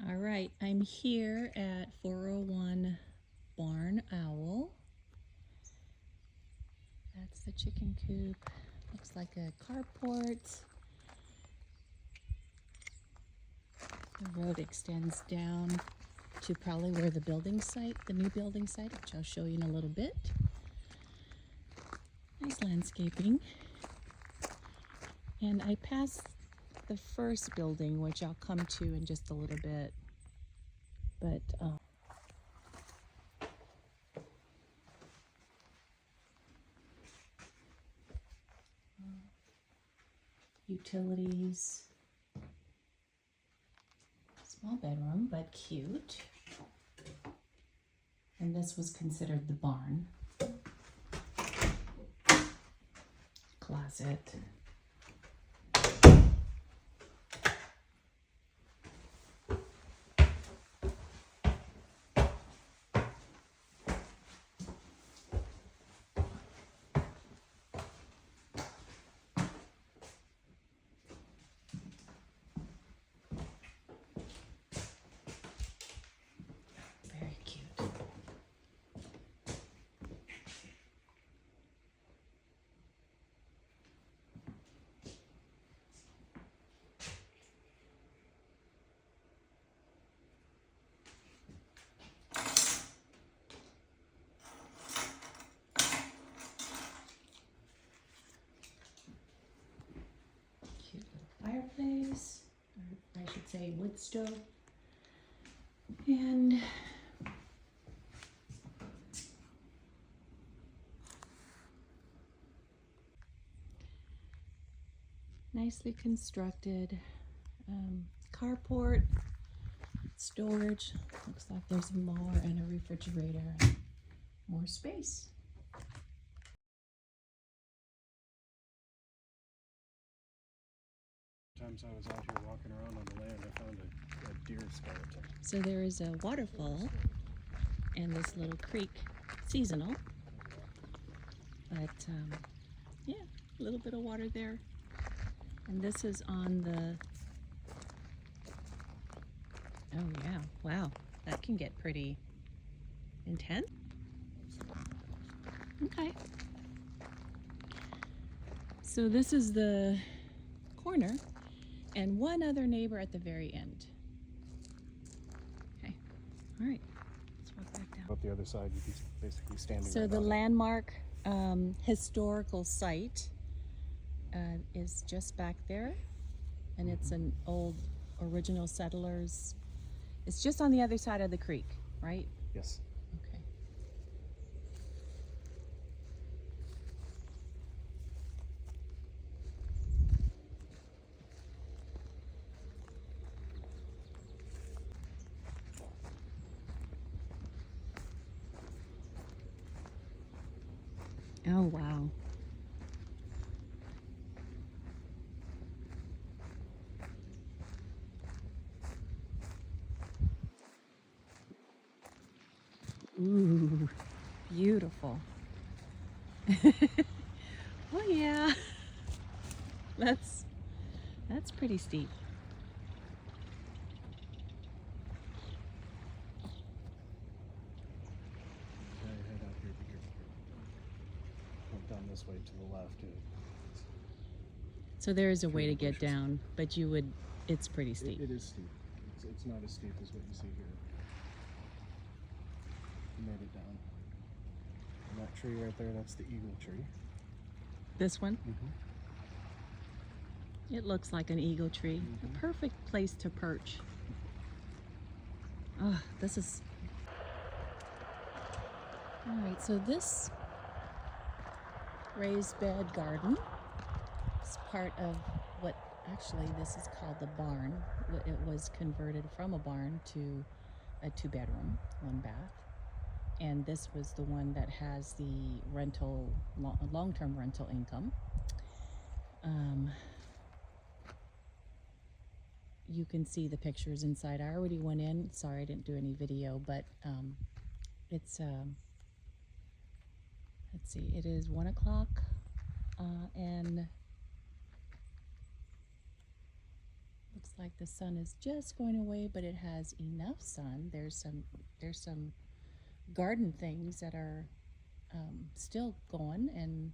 All right, I'm here at 401 Barn Owl. That's the chicken coop. Looks like a carport. The road extends down to probably where the building site, the new building site, which I'll show you in a little bit. Nice landscaping. And I passed the first building, which I'll come to in just a little bit. But utilities. Small bedroom, but cute. And this was considered the barn. Closet. Very cute. Cute little fireplace, or I should say wood stove. And nicely constructed carport, storage. Looks like there's a mower and a refrigerator. More space. Times I was out here walking around on the land, I found a deer skeleton. So there is a waterfall and this little creek, seasonal. But yeah, a little bit of water there. And this is on the, oh yeah, wow, that can get pretty intense. Okay. So this is the corner and one other neighbor at the very end. Okay, all right, let's walk back down. Up the other side, you'd be basically standing So right the on it. landmark historical site is just back there, and it's an old original settlers. It's just on the other side of the creek, right? Yes. Okay. Oh, wow. Ooh, beautiful. Oh yeah, that's pretty steep. Yeah, head out here, be careful. Went down this way to the left. So there is a way to Through the get bushes. down, but you would, it's pretty steep. It is steep. It's not as steep as what you see here. You made it down. And that tree right there, that's the eagle tree. This one, Mm-hmm. it looks like an eagle tree. Mhm. A perfect place to perch. Oh, this is... All right, so this raised bed garden is part of what, actually this is called the barn. It was converted from a barn to a 2-bedroom, 1 bath. And this was the one that has the rental, long-term rental income. You can see the pictures inside. I already went in. Sorry, I didn't do any video, but it's, let's see, it is 1 o'clock and looks like the sun is just going away, but it has enough sun. There's some garden things that are still going, and